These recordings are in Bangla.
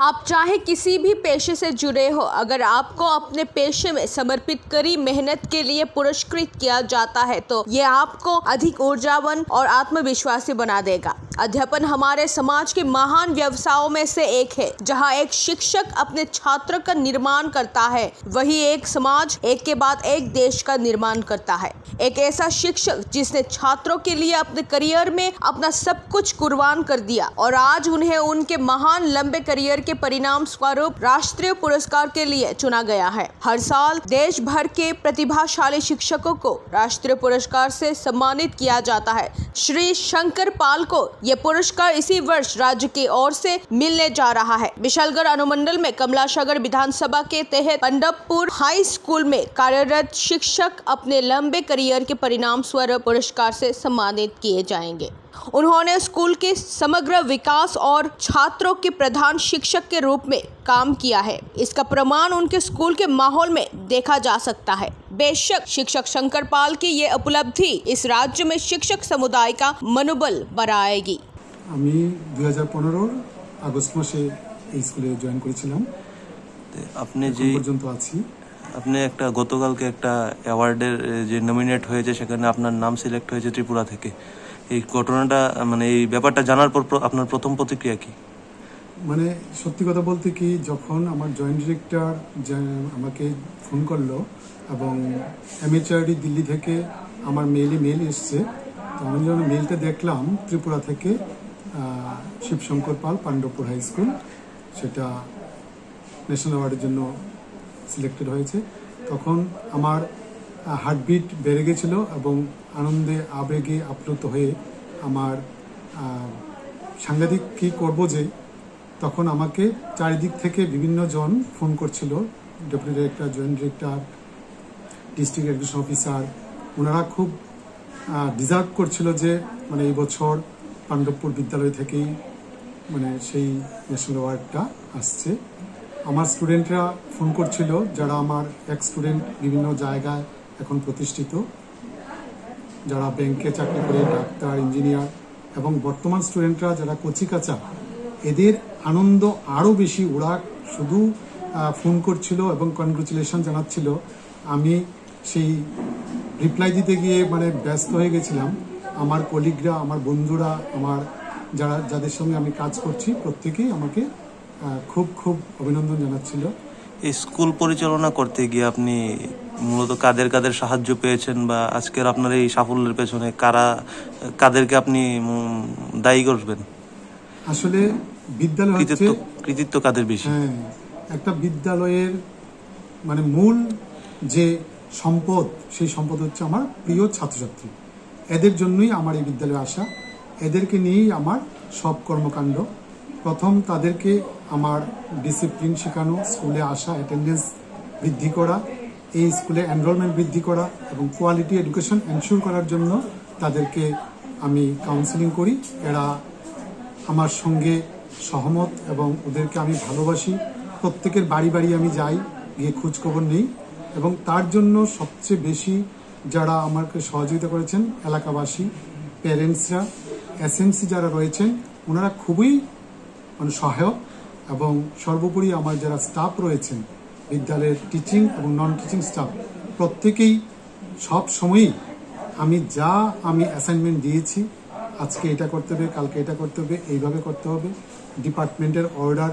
आप चाहे किसी भी पेशे से जुड़े हो, अगर आपको अपने पेशे में समर्पित करी मेहनत के लिए पुरस्कृत किया जाता है तो ये आपको अधिक ऊर्जावान और आत्मविश्वासी बना देगा। अध्यापन हमारे समाज के महान व्यवसायों में से एक है। जहां एक शिक्षक अपने छात्र का निर्माण करता है, वही एक समाज एक के बाद एक देश का निर्माण करता है। एक ऐसा शिक्षक जिसने छात्रों के लिए अपने करियर में अपना सब कुछ कुर्बान कर दिया और आज उन्हें उनके महान लंबे करियर के परिणाम स्वरूप राष्ट्रीय पुरस्कार के लिए चुना गया है। हर साल देश भर के प्रतिभाशाली शिक्षकों को राष्ट्रीय पुरस्कार से सम्मानित किया जाता है। श्री शंकर पाल को ये पुरस्कार इसी वर्ष राज्य की ओर से मिलने जा रहा है। विशालगढ़ अनुमंडल में कमलासागर विधानसभा के तहत पंडपपुर हाई स्कूल में कार्यरत शिक्षक अपने लंबे करियर के परिणाम स्वरूप पुरस्कार से सम्मानित किए जाएंगे। उन्होंने स्कूल के समग्र विकास और छात्रों के प्रधान शिक्षक के रूप में काम किया है। इसका प्रमाण उनके स्कूल के माहौल में देखा जा सकता है। बेशक शिक्षक शंकर पाल की ये उपलब्धि इस राज्य में शिक्षक समुदाय का मनोबल बढ़ाएगी। আমি 2015 আগস্ট মাসে এই স্কুলে জয়েন করেছিলাম। আপনি যে পর্যন্ত আছি। আপনি একটা গতকালকে একটা অ্যাওয়ার্ডের যে নমিনেট হয়েছে সেখানে আপনার নাম সিলেক্ট হয়েছে ত্রিপুরা থেকে। এই ঘটনাটা মানে এই ব্যাপারটা জানার পর আপনার প্রথম প্রতিক্রিয়া কি? মানে সত্যি কথা বলতে কি, যখন আমার জয়েন্ট ডিরেক্টর আমাকে ফোন করলো এবং এমএচআরডি দিল্লি থেকে আমার মেল এসছে, তো আমি যখন মেলটা দেখলাম ত্রিপুরা থেকে শিবশঙ্কর পাল পাণ্ডবপুর হাই স্কুল সেটা ন্যাশনাল অ্যাওয়ার্ডের জন্য সিলেক্টেড হয়েছে, তখন আমার হার্টবিট বেড়ে গেছিল এবং আনন্দে আবেগে আপ্লুত হয়ে আমার সাংঘাতিক কী করবো যে তখন আমাকে চারিদিক থেকে বিভিন্ন জন ফোন করছিল। Deputy director, joint director, district education officer, ওনারা খুব ডিজার্ভ করছিল যে মানে এই বছর পাণ্ডবপুর বিদ্যালয় থেকেই মানে সেই ন্যাশনাল অ্যাওয়ার্ডটা আসছে। আমার স্টুডেন্টরা ফোন করছিল, যারা আমার এক স্টুডেন্ট বিভিন্ন জায়গায় এখন প্রতিষ্ঠিত, যারা ব্যাংকে চাকরি করে, ডাক্তার, ইঞ্জিনিয়ার, এবং বর্তমান স্টুডেন্টরা যারা কচিকাঁচা, এদের আনন্দ আরও বেশি। ওরা শুধু ফোন করছিল এবং কনগ্রেচুলেশন জানাচ্ছিল। আমি সেই রিপ্লাই দিতে গিয়ে মানে ব্যস্ত হয়ে গেছিলাম। আমার কলিগরা, আমার বন্ধুরা, আমার যাদের সঙ্গে আমি কাজ করছি প্রত্যেকেই আমাকে খুব অভিনন্দন জানাচ্ছিল। এই স্কুল পরিচালনা করতে গিয়ে আপনি মূলত কাদের সাহায্য পেয়েছেন বা আজকের আপনার এই সাফল্যের পেছনে কাদেরকে আপনি দায়ী করবেন? আসলে বিদ্যালয় হচ্ছে কৃতিত্ব কাদের বেশি? হ্যাঁ, একটা বিদ্যালয়ের মানে মূল যে সম্পদ, সেই সম্পদ হচ্ছে আমার প্রিয় ছাত্রছাত্রী। এদের জন্যই আমার এই বিদ্যালয়ে আসা, এদেরকে নিয়েই আমার সব কর্মকাণ্ড। প্রথম তাদেরকে আমার ডিসিপ্লিন শেখানো, স্কুলে আসা, অ্যাটেন্ডেন্স বৃদ্ধি করা, এই স্কুলে এনরোলমেন্ট বৃদ্ধি করা এবং কোয়ালিটি এডুকেশন এনশিওর করার জন্য তাদেরকে আমি কাউন্সিলিং করি। এরা আমার সঙ্গে সহমত এবং ওদেরকে আমি ভালোবাসি। প্রত্যেকের বাড়ি আমি যাই, গিয়ে খোঁজখবর নেই এবং তার জন্য সবচেয়ে বেশি যারা আমাকে সহযোগিতা করেছেন এলাকাবাসী, প্যারেন্টসরা, এসএমসি যারা রয়েছেন, ওনারা খুবই মানে সহায়ক। এবং সর্বোপরি আমার যারা স্টাফ রয়েছেন, বিদ্যালয়ের টিচিং এবং নন টিচিং স্টাফ, প্রত্যেকেই সব সময়ই আমি অ্যাসাইনমেন্ট দিয়েছি, আজকে এটা করতে হবে, কালকে এটা করতে হবে, এইভাবে করতে হবে, ডিপার্টমেন্টের অর্ডার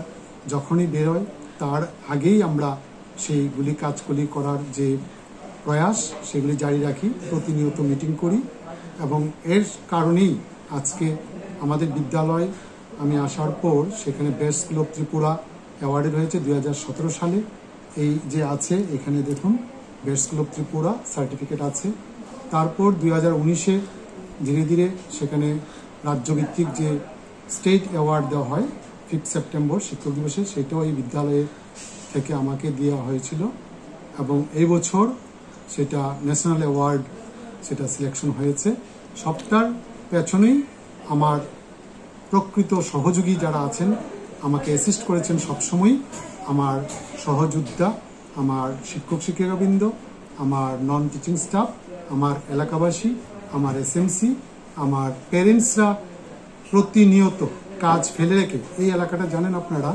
যখনই বেরোয় তার আগেই আমরা সেইগুলি কাজগুলি করার যে প্রয়াস সেগুলি জারি রাখি, প্রতিনিয়ত মিটিং করি। এবং এর কারণেই আজকে আমাদের বিদ্যালয় আমি আসার পর সেখানে বেস্ট স্কুল অফ ত্রিপুরা অ্যাওয়ার্ডে রয়েছে 2017 সালে। এই যে আছে এখানে দেখুন best school of Tripura certificate আছে। তারপর 2019-এ ধীরে ধীরে সেখানে রাজ্যভিত্তিক যে স্টেট অ্যাওয়ার্ড দেওয়া হয় 5 সেপ্টেম্বর শিক্ষক দিবসে, সেটাও এই বিদ্যালয়ের থেকে আমাকে দেওয়া হয়েছিল এবং এই বছর সেটা ন্যাশনাল অ্যাওয়ার্ড সেটা সিলেকশন হয়েছে। সবটার পেছনেই আমার প্রকৃত সহযোগী যারা আছেন, আমাকে অ্যাসিস্ট করেছেন সবসময়, আমার সহযোদ্ধা, আমার শিক্ষক শিক্ষিকাবৃন্দ, আমার নন টিচিং স্টাফ, আমার এলাকাবাসী, আমার এসএমসি, আমার প্যারেন্টসরা প্রতিনিয়ত কাজ ফেলে রেখে, এই এলাকাটা জানেন আপনারা